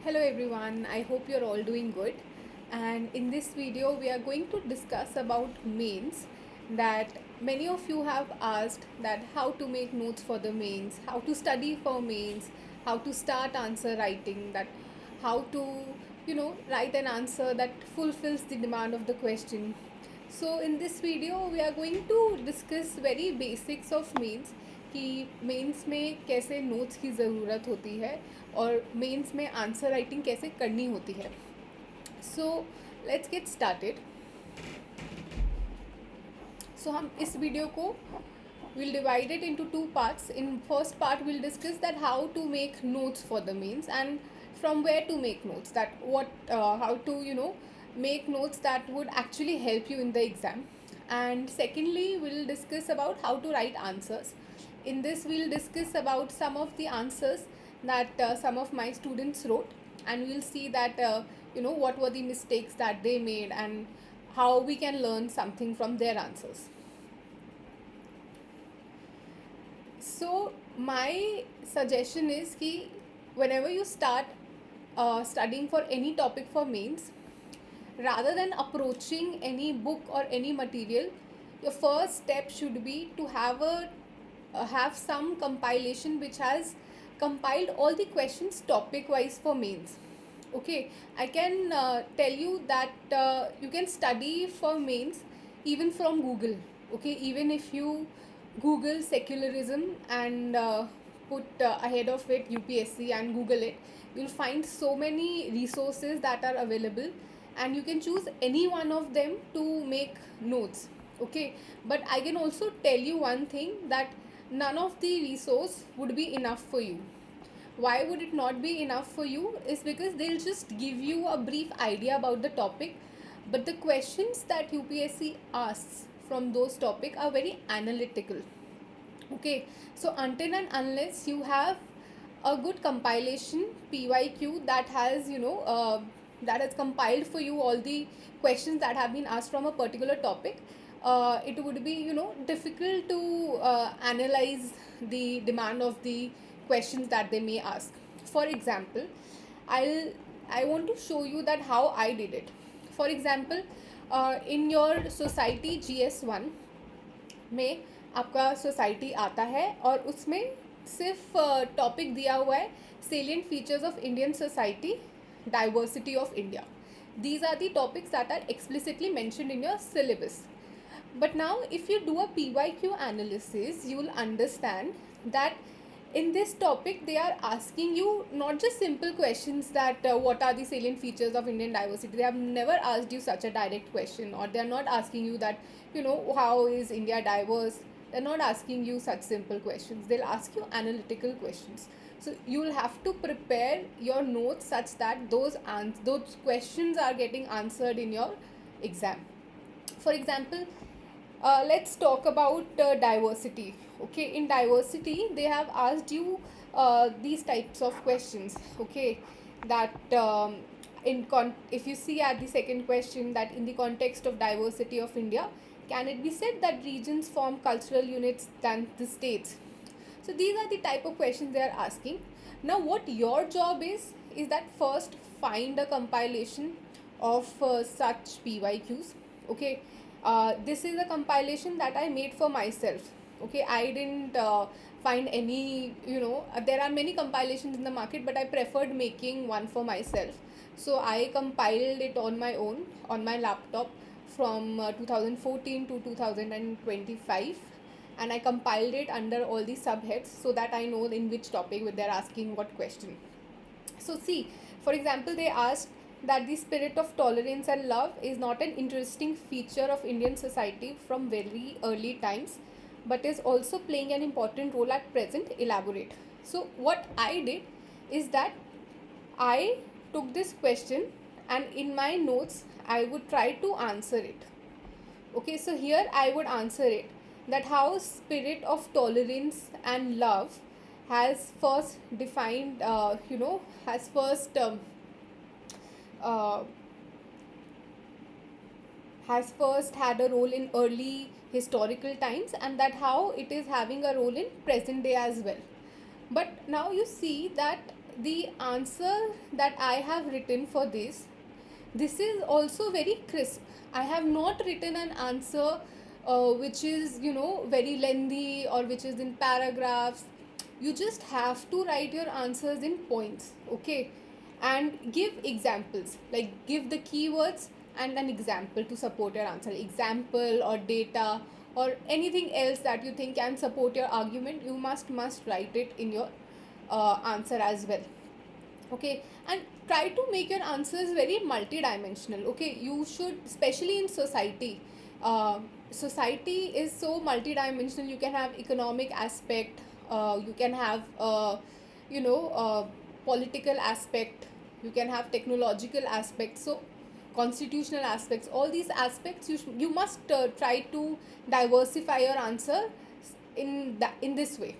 Hello everyone, I hope you're all doing good. And in this video, we are going to discuss about mains that many of you have asked that how to make notes for the mains, how to study for mains, how to start answer writing, that how to write an answer that fulfills the demand of the question. So in this video we are going to discuss very basics of mains कि mains में कैसे notes की ज़रूरत होती है और mains में answer writing कैसे करनी होती है. So let's get started. So हम इस वीडियो को we'll divide it into two parts. In first part we'll discuss that how to make notes for the mains and from where to make notes, that how to make notes that would actually help you in the exam. And secondly we'll discuss about how to write answers. In this we'll discuss about some of the answers that some of my students wrote, and we'll see that what were the mistakes that they made and how we can learn something from their answers. So my suggestion is कि whenever you start studying for any topic for mains, rather than approaching any book or any material, your first step should be to have some compilation which has compiled all the questions topic wise for mains. Okay, I can tell you that you can study for mains even from Google. Okay, even if you Google secularism and put ahead of it UPSC and Google it, you'll find so many resources that are available, and you can choose any one of them to make notes. Okay, but I can also tell you one thing, that none of the resource would be enough for you. Why would it not be enough for you is because they'll just give you a brief idea about the topic, but the questions that UPSC asks from those topic are very analytical. Okay, so until and unless you have a good compilation PYQ that has that has compiled for you all the questions that have been asked from a particular topic, it would be difficult to analyze the demand of the questions that they may ask. For example, I want to show you that how I did it. For example, in your society GS1 में आपका society आता है और उसमें सिर्फ topic दिया हुआ है salient features of Indian society, diversity of India. These are the topics that are explicitly mentioned in your syllabus. But now if you do a PYQ analysis, you will understand that in this topic they are asking you not just simple questions that what are the salient features of Indian diversity. They have never asked you such a direct question, or they are not asking you that how is India diverse. They're not asking you such simple questions. They'll ask you analytical questions. So you'll have to prepare your notes such that those questions are getting answered in your exam. For example, let's talk about diversity. Okay, in diversity they have asked you these types of questions. Okay, that if you see at the second question, that in the context of diversity of India, can it be said that regions form cultural units than the states? So these are the type of questions they are asking. Now what your job is that first find a compilation of such PYQs. Okay, this is a compilation that I made for myself. Okay, I didn't find any, there are many compilations in the market, but I preferred making one for myself. So I compiled it on my own on my laptop from 2014 to 2025, and I compiled it under all the subheads so that I know in which topic they're asking what question. So see, for example, they asked that the spirit of tolerance and love is not an interesting feature of Indian society from very early times, but is also playing an important role at present. Elaborate. So what I did is that I took this question and in my notes I would try to answer it. Okay, so here I would answer it, that how spirit of tolerance and love has first defined, has first had a role in early historical times, and that how it is having a role in present day as well. But now you see that the answer that I have written for this is also very crisp. I have not written an answer which is, very lengthy or which is in paragraphs. You just have to write your answers in points, okay? And give examples, like give the keywords and an example to support your answer. Example or data or anything else that you think can support your argument, you must write it in your answer as well, okay? And try to make your answers very multidimensional, okay? You should, especially in society, society is so multidimensional. You can have economic aspect, you can have you know political aspect, you can have technological aspect, so constitutional aspects, all these aspects you must try to diversify your answer in this way,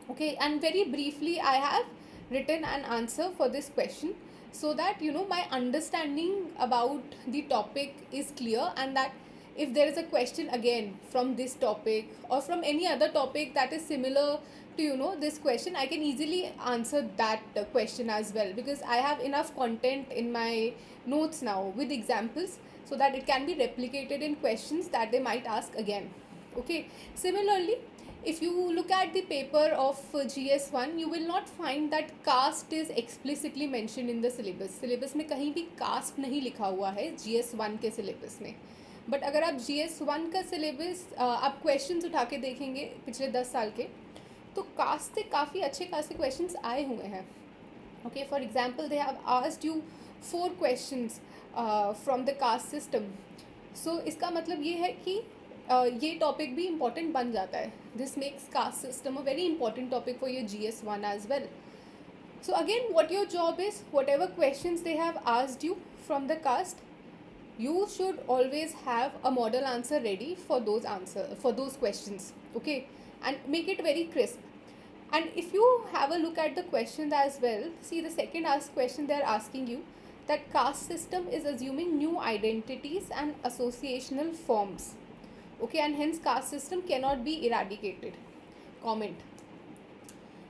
okay? And very briefly, I have written an answer for this question, so that my understanding about the topic is clear, and that if there is a question again from this topic or from any other topic that is similar to this question, I can easily answer that question as well, because I have enough content in my notes now with examples, so that it can be replicated in questions that they might ask again, okay? Similarly, if you look at the paper of GS1, you will not find that caste is explicitly mentioned in the syllabus में कहीं भी caste नहीं लिखा हुआ है GS1 के syllabus में. But अगर आप GS1 का सिलेबस आप क्वेश्चंस उठा के देखेंगे पिछले 10 साल के, तो कास्ट से काफ़ी अच्छे खासे क्वेश्चंस आए हुए हैं, okay? For example, they have asked you 4 questions from the caste system. So इसका मतलब ये है कि ये टॉपिक भी इम्पॉर्टेंट बन जाता है. This makes caste system a very important topic for your GS1 as well. So again, what your job is, whatever questions they have asked you from the caste, you should always have a model answer ready for those questions, okay? And make it very crisp. And if you have a look at the questions as well, see the second asked question, they are asking you that caste system is assuming new identities and associational forms, okay? And hence caste system cannot be eradicated. Comment.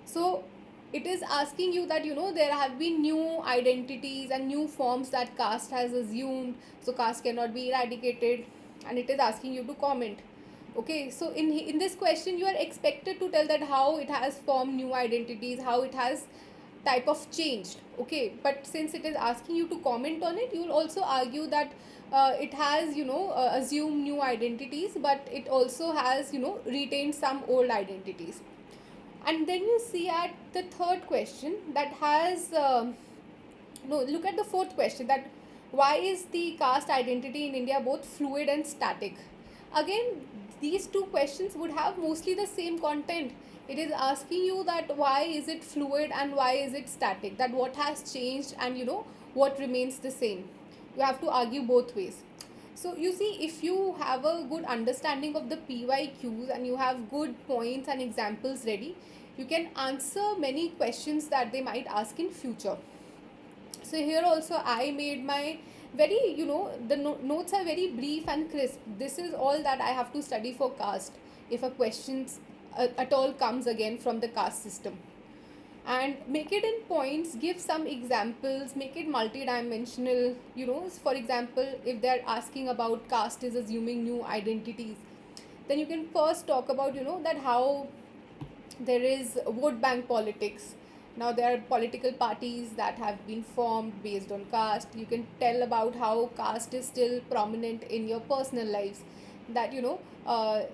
So it is asking you that there have been new identities and new forms that caste has assumed, so caste cannot be eradicated, and it is asking you to comment, okay? So in this question, you are expected to tell that how it has formed new identities, how it has type of changed, okay? But since it is asking you to comment on it, you will also argue that it has assumed new identities, but it also has retained some old identities. And then you see at the third question that has no, look at the fourth question, that why is the caste identity in India both fluid and static? Again, these two questions would have mostly the same content. It is asking you that why is it fluid and why is it static, that what has changed and what remains the same. You have to argue both ways. So you see, if you have a good understanding of the PYQs and you have good points and examples ready, you can answer many questions that they might ask in future. So here also I made my very, the notes are very brief and crisp. This is all that I have to study for caste if a questions at all comes again from the caste system. And make it in points, give some examples, make it multidimensional. For example, if they're asking about caste is assuming new identities, then you can first talk about that how there is vote bank politics. Now there are political parties that have been formed based on caste. You can tell about how caste is still prominent in your personal lives, that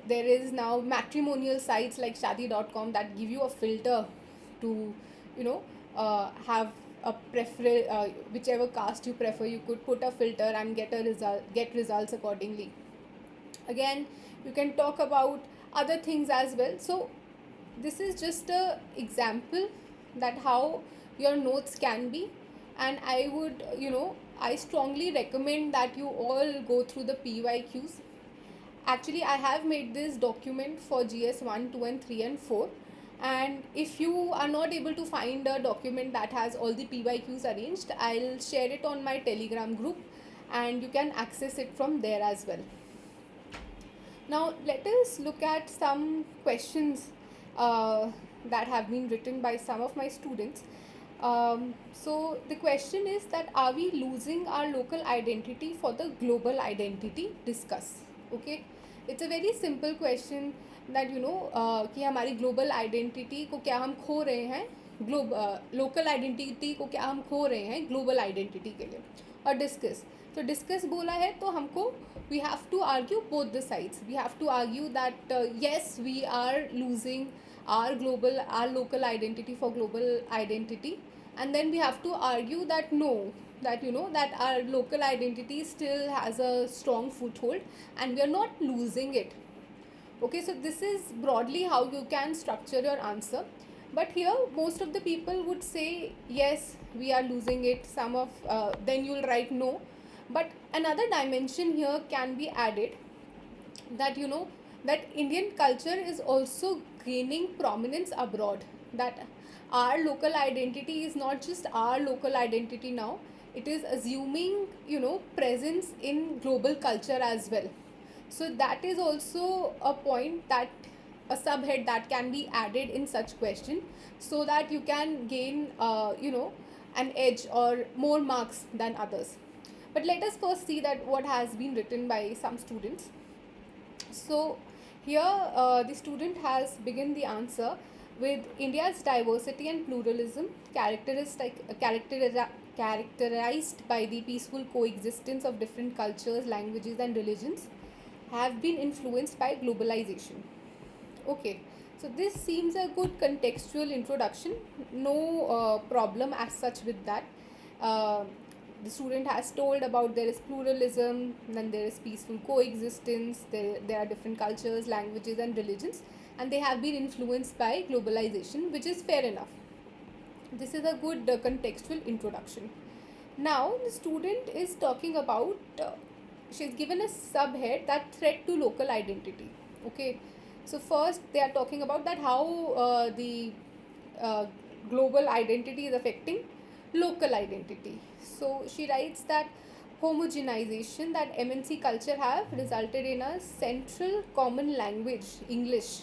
there is now matrimonial sites like shadi.com that give you a filter to have a whichever caste you prefer. You could put a filter and get results accordingly. Again, you can talk about other things as well. So this is just a example that how your notes can be, and I would I strongly recommend that you all go through the PYQs. Actually, I have made this document for GS 1, 2 and 3 and 4, and if you are not able to find a document that has all the PYQs arranged, I'll share it on my Telegram group and you can access it from there as well. Now let us look at some questions that have been written by some of my students. So the question is that, are we losing our local identity for the global identity? Discuss. Okay, it's a very simple question that कि हमारी global identity को क्या हम खो रहे हैं, local identity को क्या हम खो रहे हैं global identity के लिए, और discuss. तो discuss बोला है तो हमको we have to argue both the sides. We have to argue that yes, we are losing our local identity for global identity, and then we have to argue that no, that that our local identity still has a strong foothold and we are not losing it. Okay, so this is broadly how you can structure your answer. But here most of the people would say yes, we are losing it. Some of then you'll write no. But another dimension here can be added, that that Indian culture is also gaining prominence abroad, that our local identity is not just our local identity now, it is assuming presence in global culture as well. So that is also a point, that a subhead that can be added in such question, so that you can gain an edge or more marks than others. But let us first see that what has been written by some students. So here the student has begun the answer with India's diversity and pluralism characterized by the peaceful coexistence of different cultures, languages and religions, have been influenced by globalization. Okay, so this seems a good contextual introduction. No problem as such with that. Uh, the student has told about there is pluralism, then there is peaceful coexistence, there are different cultures, languages, and religions, and they have been influenced by globalization, which is fair enough. This is a good contextual introduction. Now, the student is talking about, she's given a subhead, that threat to local identity. Okay, so first they are talking about that how the uh, global identity is affecting local identity. So she writes that homogenization, that MNC culture have resulted in a central common language, English,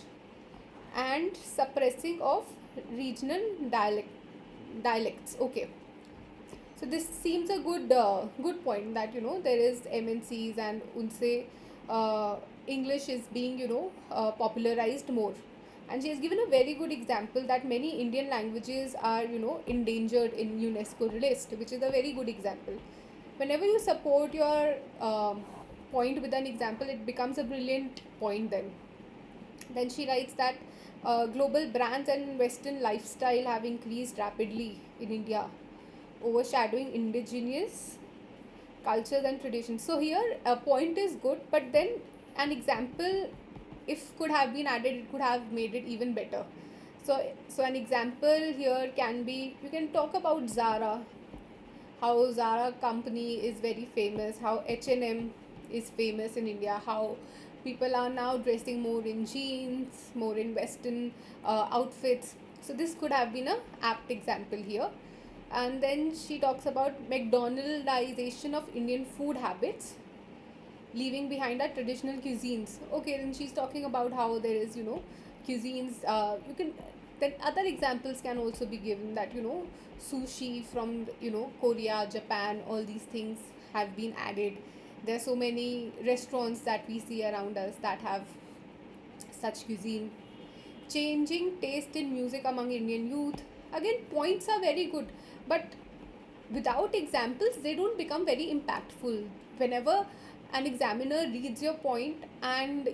and suppressing of regional dialects. Okay, so this seems a good point, that there is MNCs and unse English is being popularized more. And she has given a very good example that many Indian languages are endangered in UNESCO list, which is a very good example. Whenever you support your point with an example, it becomes a brilliant point. Then she writes that global brands and Western lifestyle have increased rapidly in India, overshadowing indigenous cultures and traditions. So here a point is good, but then an example, if could have been added, it could have made it even better. So an example here can be, you can talk about Zara, how Zara company is very famous, how H&M is famous in India, how people are now dressing more in jeans, more in Western outfits. So this could have been a apt example here. And then she talks about McDonaldization of Indian food habits, leaving behind our traditional cuisines. Okay, then she's talking about how there is cuisines. You can, then other examples can also be given, that sushi from Korea, Japan, all these things have been added. There are so many restaurants that we see around us that have such cuisine. Changing taste in music among Indian youth. Again, points are very good, but without examples, they don't become very impactful. Whenever an examiner reads your point, and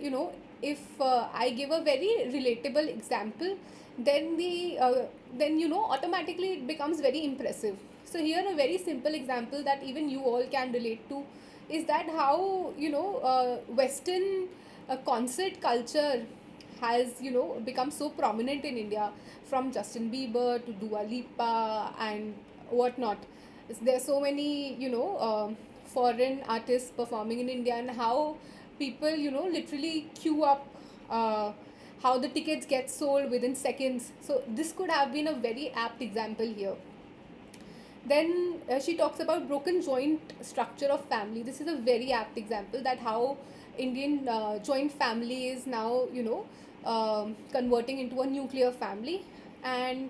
if I give a very relatable example, then automatically it becomes very impressive. So here a very simple example that even you all can relate to is that how Western concert culture has become so prominent in India, from Justin Bieber to Dua Lipa and whatnot. There are so many foreign artists performing in India, and how people literally queue up, how the tickets get sold within seconds. So this could have been a very apt example here. Then she talks about broken joint structure of family. This is a very apt example, that how Indian joint family is now converting into a nuclear family. And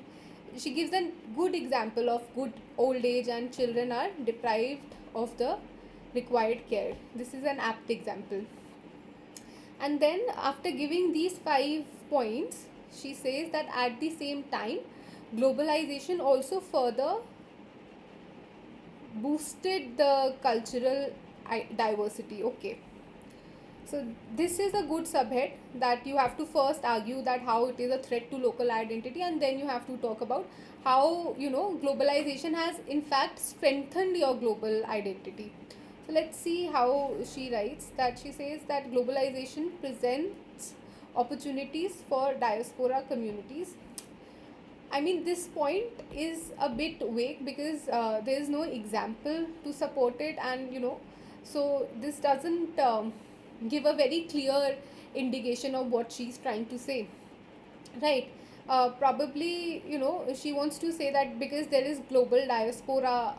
she gives a good example of good old age and children are deprived of the required care. This is an apt example. And then, after giving these 5 points, she says that at the same time, globalization also further boosted the cultural diversity. Okay, so this is a good subhead, that you have to first argue that how it is a threat to local identity, and then you have to talk about how, globalization has in fact strengthened your global identity. So let's see how she writes. That she says that globalization presents opportunities for diaspora communities. I mean, this point is a bit vague because there is no example to support it, and so this doesn't give a very clear indication of what she's trying to say, right? Probably, she wants to say that because there is global diaspora,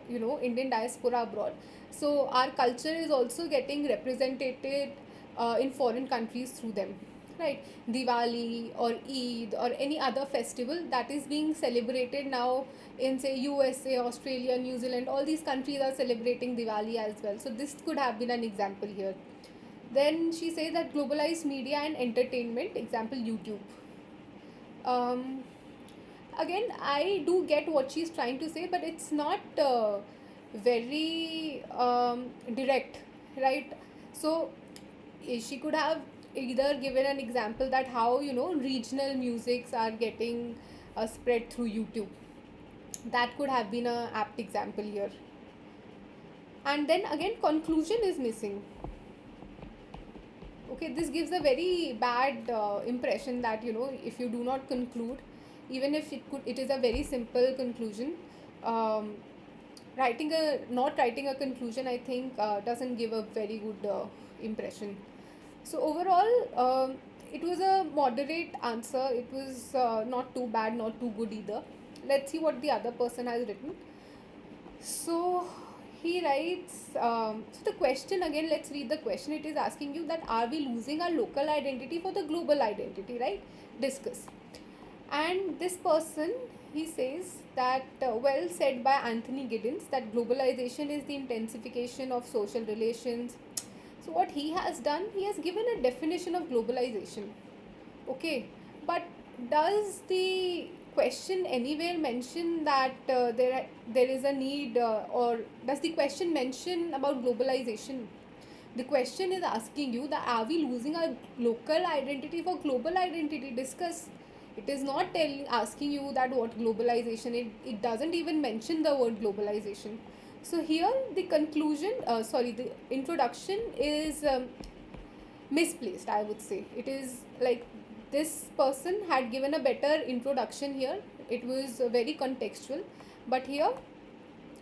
Indian diaspora abroad, so our culture is also getting represented in foreign countries through them, right? Diwali or Eid or any other festival that is being celebrated now in, say, USA, Australia, New Zealand, all these countries are celebrating Diwali as well. So this could have been an example here. Then she says that globalized media and entertainment, example YouTube. Um, Again, I do get what she's trying to say, but it's not very direct, right? So she could have either given an example that how, regional musics are getting spread through YouTube. That could have been a apt example here. And then again, conclusion is missing. Okay, this gives a very bad impression that, if you do not conclude, even if it is a very simple conclusion, um, writing a not writing a conclusion, I think, doesn't give a very good impression. So overall, it was a moderate answer. It was not too bad, not too good either. Let's see what the other person has written. So he writes, so the question again, let's read the question. It is asking you that are we losing our local identity for the global identity, right? Discuss. And this person, he says that, well said by Anthony Giddens, that globalization is the intensification of social relations. So what he has done, he has given a definition of globalization. Okay, but does the question anywhere mention that there is a need, or does the question mention about globalization? The question is asking you that are we losing our local identity for global identity? Discuss. It is not asking you that what globalization. It doesn't even mention the word globalization. So here the conclusion, the introduction is misplaced, I would say. It is like this person had given a better introduction here. It was very contextual, but here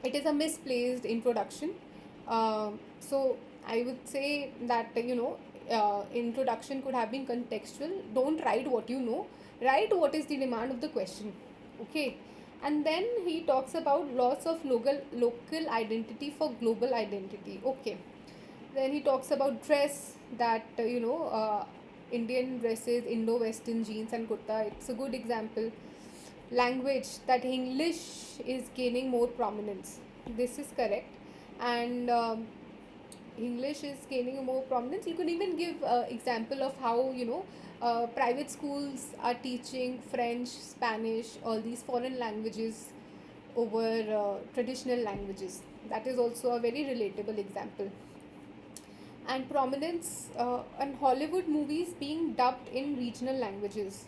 it is a misplaced introduction. So I would say that, introduction could have been contextual. Don't write what you know, write what is the demand of the question. Okay. And then he talks about loss of local identity for global identity. Okay. Then he talks about dress, that, Indian dresses, Indo-Western jeans and kurta. It's a good example. Language, that English is gaining more prominence. This is correct. And English is gaining more prominence. You could even give example of how, private schools are teaching French, Spanish, all these foreign languages over traditional languages. That is also a very relatable example. And prominence, and Hollywood movies being dubbed in regional languages.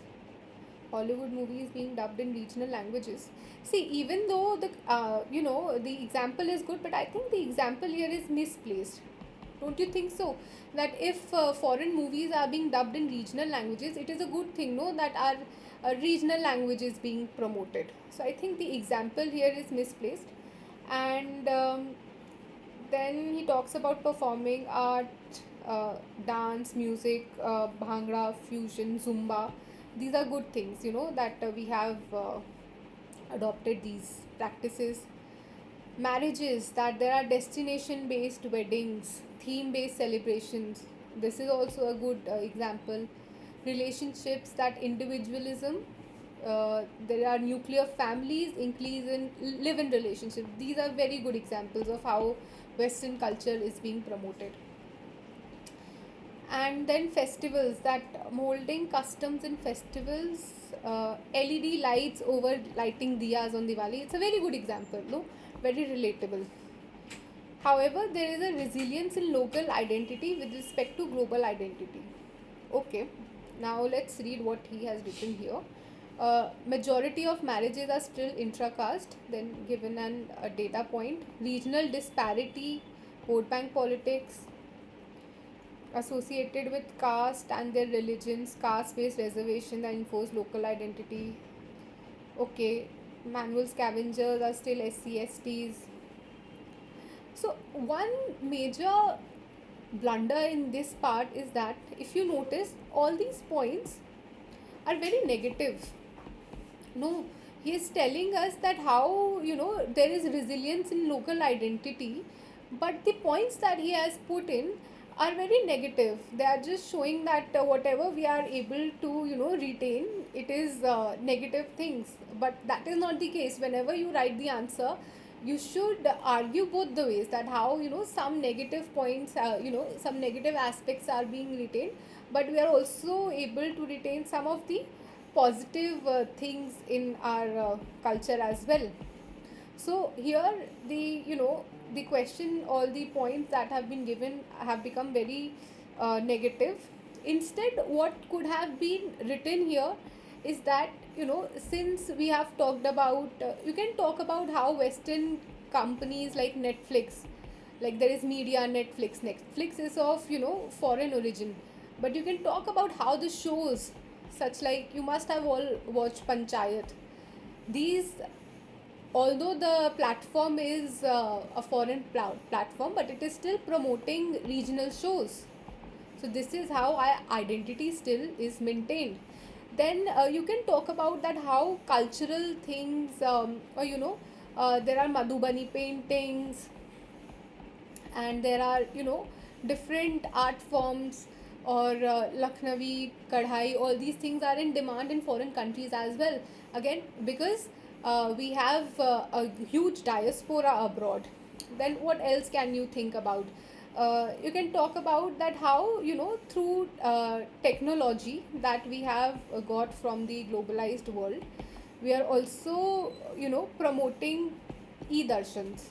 Hollywood movies being dubbed in regional languages. See, even though the example is good, but I think the example here is misplaced. Don't you think so? That if foreign movies are being dubbed in regional languages, it is a good thing, no? That our regional language is being promoted. So I think the example here is misplaced. And then he talks about performing art, dance, music, bhangra, fusion, zumba. These are good things, that we have adopted these practices. Marriages, that there are destination based weddings, theme based celebrations. This is also a good example. Relationships, that individualism There are nuclear families, increase in live-in relationships. These are very good examples of how Western culture is being promoted. And then festivals, that molding customs in festivals, LED lights over lighting diyas on Diwali. It's a very good example, no? Very relatable. However, there is a resilience in local identity with respect to global identity. Okay, now let's read what he has written here. Majority of marriages are still intra-caste, then given a data point. Regional disparity, vote bank politics, associated with caste and their religions, caste-based reservation that enforce local identity. Okay, manual scavengers are still SC/STs. So one major blunder in this part is that if you notice, all these points are very negative. No, he is telling us that how, there is resilience in local identity, but the points that he has put in are very negative. They are just showing that whatever we are able to retain, it is negative things, but that is not the case. Whenever you write the answer, you should argue both the ways, that how some negative points, some negative aspects are being retained, but we are also able to retain some of the positive things in our culture as well. So here the question, all the points that have been given have become very negative. Instead, what could have been written here is that, since we have talked about, you can talk about how Western companies like Netflix, like there is media, Netflix is of foreign origin, but you can talk about how the shows, such like, you must have all watched Panchayat. These, although the platform is a foreign platform, but it is still promoting regional shows. So this is how our identity still is maintained. Then you can talk about that how cultural things, or there are Madhubani paintings, and there are different art forms, or Lucknowi kadhai. All these things are in demand in foreign countries as well, again because we have a huge diaspora abroad. Then what else can you think about? You can talk about that how through technology that we have got from the globalized world, we are also promoting e-darshans,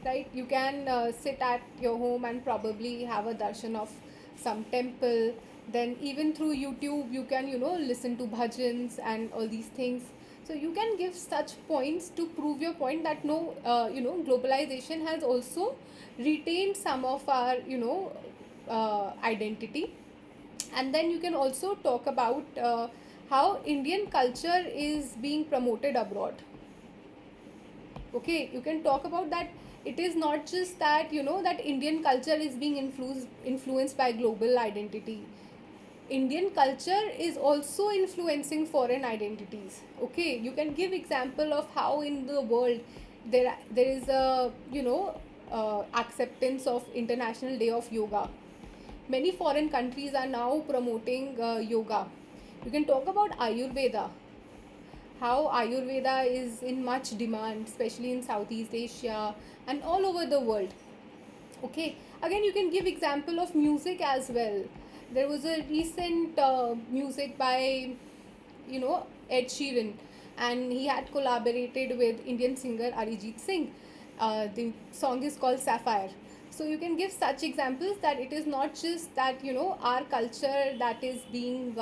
right? You can sit at your home and probably have a darshan of some temple. Then even through YouTube you can listen to bhajans and all these things. So you can give such points to prove your point that no, globalization has also retained some of our identity. And then you can also talk about how Indian culture is being promoted abroad. Okay, you can talk about that. It is not just that that Indian culture is being influenced by global identity. Indian culture is also influencing foreign identities. Okay, you can give example of how in the world there is a acceptance of International Day of Yoga. Many foreign countries are now promoting yoga. You can talk about Ayurveda, how Ayurveda is in much demand, especially in Southeast Asia and all over the world. Okay, again, you can give example of music as well. There was a recent music by, Ed Sheeran, and he had collaborated with Indian singer Arijit Singh. The song is called Sapphire. So you can give such examples that it is not just that our culture that is being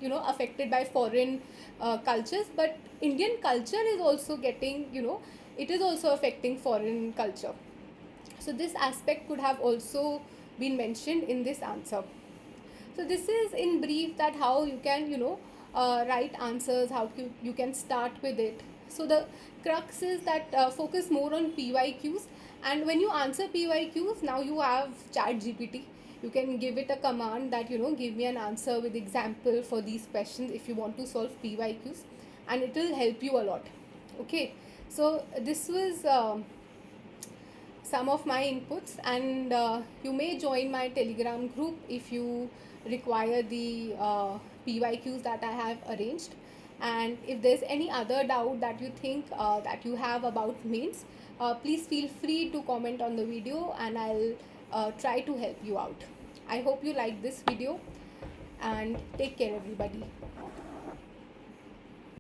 affected by foreign cultures, but Indian culture is also getting it is also affecting foreign culture. So this aspect could have also been mentioned in this answer. So this is in brief that how you can write answers, how you can start with it. So the crux is that focus more on PYQs, and when you answer PYQs, now you have chat GPT. You can give it a command that give me an answer with example for these questions if you want to solve PYQs, and it will help you a lot. Okay, so this was some of my inputs, and you may join my Telegram group if you require the PYQs that I have arranged. And if there's any other doubt that you think that you have about mains, please feel free to comment on the video, and I'll try to help you out. I hope you like this video, and take care everybody.